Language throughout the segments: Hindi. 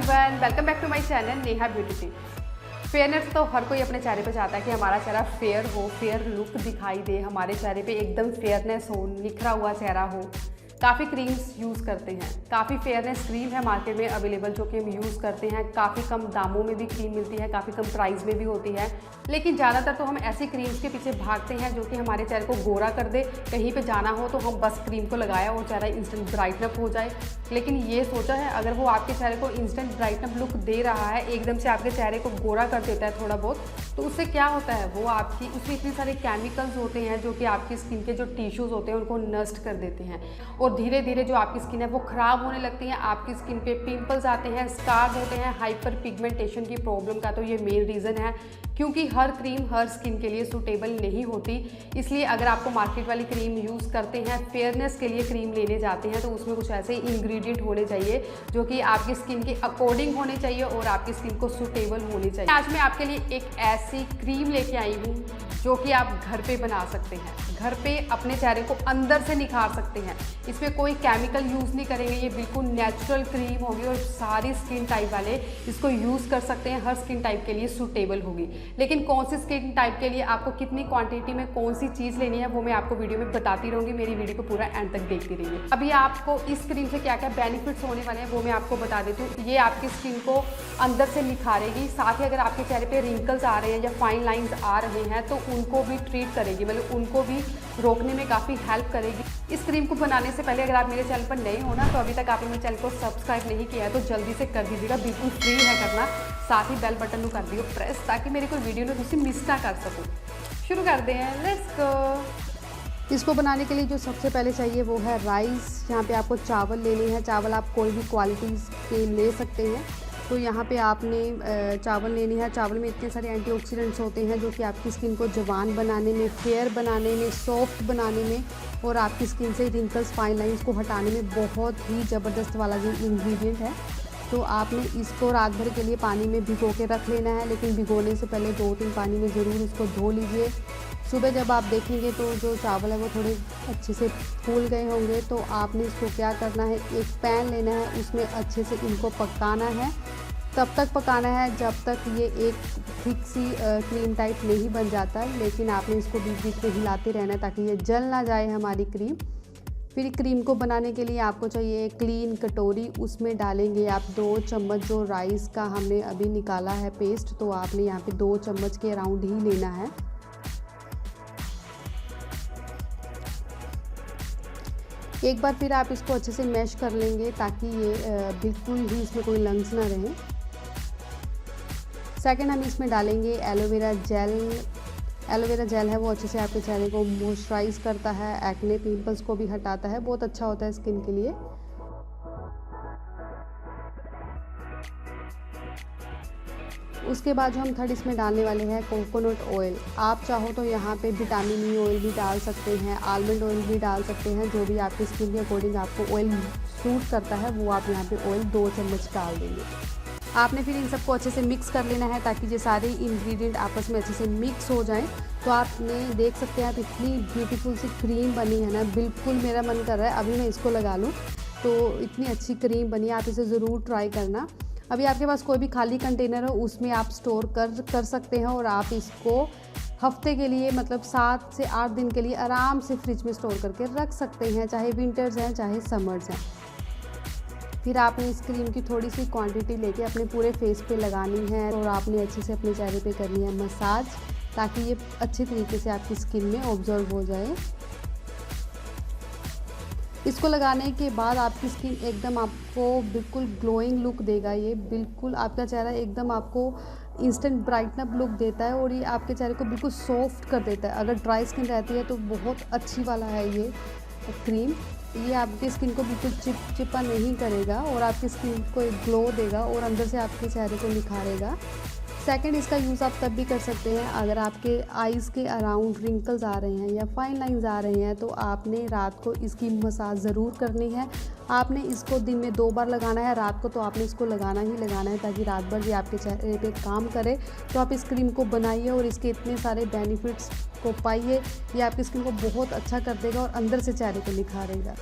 Everyone, welcome back to my channel Neha beauty. Fairness तो हर कोई अपने चेहरे पे चाहता है कि हमारा चेहरा फेयर हो, फेयर लुक दिखाई दे, हमारे चेहरे पे एकदम फेयरनेस हो, निखरा हुआ चेहरा हो। काफ़ी क्रीम्स यूज़ करते हैं, काफ़ी फेयरनेस क्रीम है मार्केट में अवेलेबल जो कि हम यूज़ करते हैं। काफ़ी कम दामों में भी क्रीम मिलती है, काफ़ी कम प्राइस में भी होती है, लेकिन ज़्यादातर तो हम ऐसी क्रीम्स के पीछे भागते हैं जो कि हमारे चेहरे को गोरा कर दे। कहीं पे जाना हो तो हम बस क्रीम को लगाया और चेहरा इंस्टेंट ब्राइटनअप हो जाए। लेकिन ये सोचा है अगर वो आपके चेहरे को इंस्टेंट ब्राइटनअप लुक दे रहा है, एकदम से आपके चेहरे को गोरा कर देता है थोड़ा बहुत, तो उससे क्या होता है, वो आपकी उसमें इतने सारे केमिकल्स होते हैं जो कि आपकी स्किन के जो टिश्यूज़ होते हैं उनको नष्ट कर देते हैं और धीरे धीरे जो आपकी स्किन है वो ख़राब होने लगती है। आपकी स्किन पे पिंपल्स आते हैं, स्कार्स होते हैं। हाइपर पिगमेंटेशन की प्रॉब्लम का तो ये मेन रीज़न है, क्योंकि हर क्रीम हर स्किन के लिए सूटेबल नहीं होती। इसलिए अगर आपको मार्केट वाली क्रीम यूज़ करते हैं, फेयरनेस के लिए क्रीम लेने जाते हैं, तो उसमें कुछ ऐसे इंग्रेडिएंट होने चाहिए जो कि आपकी स्किन के अकॉर्डिंग होने चाहिए और आपकी स्किन को सूटेबल होने चाहिए। आज मैं आपके लिए एक ऐसी क्रीम लेके आई हूँ जो कि आप घर पे बना सकते हैं, घर पे अपने चेहरे को अंदर से निखार सकते हैं। इसमें कोई केमिकल यूज़ नहीं करेंगे, ये बिल्कुल नेचुरल क्रीम होगी और सारी स्किन टाइप वाले इसको यूज़ कर सकते हैं, हर स्किन टाइप के लिए सूटेबल होगी। लेकिन कौन सी स्किन टाइप के लिए आपको कितनी क्वांटिटी में कौन सी चीज़ लेनी है वो मैं आपको वीडियो में बताती रहूँगी। मेरी वीडियो को पूरा एंड तक देखती रहिए। अभी आपको इस क्रीम से क्या क्या बेनिफिट्स होने वाले हैं वो मैं आपको बता देती हूँ। ये आपकी स्किन को अंदर से निखारेगी, साथ ही अगर आपके चेहरे पे रिंकल्स आ रहे हैं या फाइन लाइंस आ रहे हैं तो उनको भी ट्रीट करेगी, मतलब उनको भी रोकने में काफ़ी हेल्प करेगी। इस क्रीम को बनाने से पहले अगर आप मेरे चैनल पर नए हो ना, तो अभी तक आपने मेरे चैनल को सब्सक्राइब नहीं किया है तो जल्दी से कर दीजिएगा, बिल्कुल फ्री है करना। साथ ही बेल बटन को कर दियो प्रेस, ताकि मेरी कोई वीडियो में तुम मिस ना कर सकूँ। शुरू करते हैं, लेट्स गो। इसको बनाने के लिए जो सबसे पहले चाहिए वो है राइस। यहाँ पे आपको चावल लेने हैं, चावल आप कोई भी क्वालिटीज़ के ले सकते हैं। तो यहाँ पे आपने चावल लेनी है। चावल में इतने सारे एंटीऑक्सीडेंट्स होते हैं जो कि आपकी स्किन को जवान बनाने में, फेयर बनाने में, सॉफ्ट बनाने में और आपकी स्किन से रिंकल्स फाइन लाइंस को हटाने में बहुत ही ज़बरदस्त वाला ये इंग्रेडिएंट है। तो आपने इसको रात भर के लिए पानी में भिगो के रख लेना है, लेकिन भिगोने से पहले 2-3 पानी में ज़रूर इसको धो लीजिए। सुबह जब आप देखेंगे तो जो चावल है वो थोड़े अच्छे से फूल गए होंगे। तो आपने इसको क्या करना है, एक पैन लेना है, उसमें अच्छे से इनको पकाना है। तब तक पकाना है जब तक ये एक थिक सी क्रीम टाइप नहीं बन जाता है, लेकिन आपने इसको बीच बीच में हिलाते रहना है ताकि ये जल ना जाए हमारी क्रीम। फिर क्रीम को बनाने के लिए आपको चाहिए एक क्लीन कटोरी, उसमें डालेंगे आप 2 चम्मच जो राइस का हमने अभी निकाला है पेस्ट। तो आपने यहाँ पे 2 चम्मच के अराउंड ही लेना है। एक बार फिर आप इसको अच्छे से मैश कर लेंगे ताकि ये बिल्कुल ही इसमें कोई लम्स ना रहे। सेकंड हम इसमें डालेंगे एलोवेरा जेल। एलोवेरा जेल है वो अच्छे से आपके चेहरे को मॉइस्चराइज करता है, एक्ने पिंपल्स को भी हटाता है, बहुत अच्छा होता है स्किन के लिए। उसके बाद जो हम थर्ड इसमें डालने वाले हैं कोकोनट ऑयल। आप चाहो तो यहाँ पे विटामिन ई ऑयल भी डाल सकते हैं, आलमंड ऑयल भी डाल सकते हैं, जो भी आपकी स्किन के अकॉर्डिंग आपको ऑयल सूट करता है वो आप यहाँ पे ऑयल 2 चम्मच डाल देंगे। आपने फिर इन सबको अच्छे से मिक्स कर लेना है ताकि ये सारे इंग्रेडिएंट आपस में अच्छे से मिक्स हो जाएं। तो आपने देख सकते हैं आप इतनी ब्यूटीफुल सी क्रीम बनी है ना, बिल्कुल मेरा मन कर रहा है अभी मैं इसको लगा लूँ। तो इतनी अच्छी क्रीम बनी, आप इसे ज़रूर ट्राई करना। अभी आपके पास कोई भी खाली कंटेनर हो उसमें आप स्टोर कर सकते हैं और आप इसको हफ्ते के लिए, मतलब 7 से 8 दिन के लिए आराम से फ्रिज में स्टोर करके रख सकते हैं, चाहे विंटर्स हैं चाहे समर्स हैं। फिर आपने इस क्रीम की थोड़ी सी क्वांटिटी लेके अपने पूरे फेस पे लगानी है और आपने अच्छे से अपने चेहरे पे करनी है मसाज, ताकि ये अच्छे तरीके से आपकी स्किन में ऑब्जर्व हो जाए। इसको लगाने के बाद आपकी स्किन एकदम आपको बिल्कुल ग्लोइंग लुक देगा। ये बिल्कुल आपका चेहरा एकदम आपको इंस्टेंट ब्राइटनअप लुक देता है और ये आपके चेहरे को बिल्कुल सॉफ्ट कर देता है। अगर ड्राई स्किन रहती है तो बहुत अच्छी वाला है ये क्रीम। ये आपकी स्किन को बिल्कुल चिपचिपा नहीं करेगा और आपकी स्किन को एक ग्लो देगा और अंदर से आपके चेहरे को निखारेगा। सेकंड, इसका यूज़ आप तब भी कर सकते हैं अगर आपके आईज़ के अराउंड रिंकल्स आ रहे हैं या फाइन लाइंस आ रहे हैं, तो आपने रात को इसकी मसाज ज़रूर करनी है। आपने इसको दिन में 2 बार लगाना है, रात को तो आपने इसको लगाना ही लगाना है ताकि रात भर ये आपके चेहरे पे काम करे। तो आप इस क्रीम को बनाइए और इसके इतने सारे बेनिफिट्स को पाइए। ये आपकी स्किन को बहुत अच्छा कर देगा और अंदर से चेहरे को निखारेगा।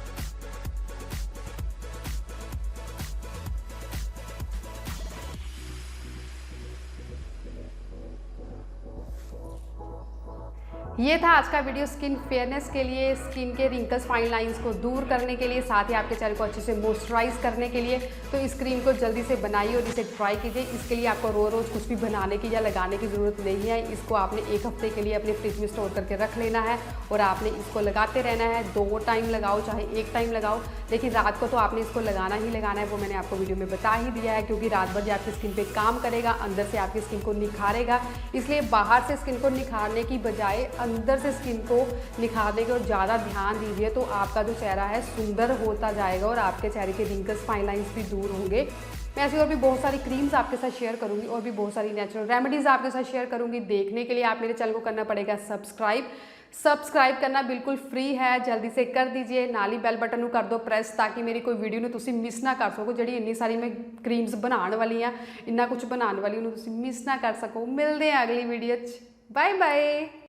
ये था आज का वीडियो स्किन फेयरनेस के लिए, स्किन के रिंकल्स फाइन लाइंस को दूर करने के लिए, साथ ही आपके चेहरे को अच्छे से मॉइस्चराइज करने के लिए। तो इस क्रीम को जल्दी से बनाइए और इसे ट्राई कीजिए। इसके लिए आपको रोज़ कुछ भी बनाने की या लगाने की ज़रूरत नहीं है। इसको आपने 1 हफ्ते के लिए अपने फ्रिज में स्टोर करके रख लेना है और आपने इसको लगाते रहना है। 2 टाइम लगाओ चाहे 1 टाइम लगाओ, लेकिन रात को तो आपने इसको लगाना ही लगाना है। वो मैंने आपको वीडियो में बता ही दिया है, क्योंकि रात भर ये आपकी स्किन पे काम करेगा, अंदर से आपकी स्किन को निखारेगा। इसलिए बाहर से स्किन को निखारने की बजाय अंदर से स्किन को निखारने की ओर ज़्यादा ध्यान दीजिए, तो आपका जो चेहरा है सुंदर होता जाएगा और आपके चेहरे के रिंकल्स फाइन लाइंस भी दूर होंगे। मैं ऐसी और भी बहुत सारी क्रीम्स आपके साथ शेयर करूंगी और भी बहुत सारी नेचुरल रेमेडीज़ आपके साथ शेयर करूंगी। देखने के लिए आप मेरे चैनल को करना पड़ेगा सब्सक्राइब करना बिल्कुल फ्री है, जल्दी से कर दीजिए। नाली बेल बटन ਨੂੰ कर दो प्रेस, ताकि मेरी कोई वीडियो ਨੂੰ ਤੁਸੀਂ मिस ना कर सको। ਜਿਹੜੀ ਇੰਨੀ ਸਾਰੀ मैं क्रीम्स बनाने वाली हाँ, ਇੰਨਾ कुछ बनाने वाली ਉਹਨੂੰ ਤੁਸੀਂ मिस ना कर सको। मिलते हैं अगली वीडियो। Bye bye.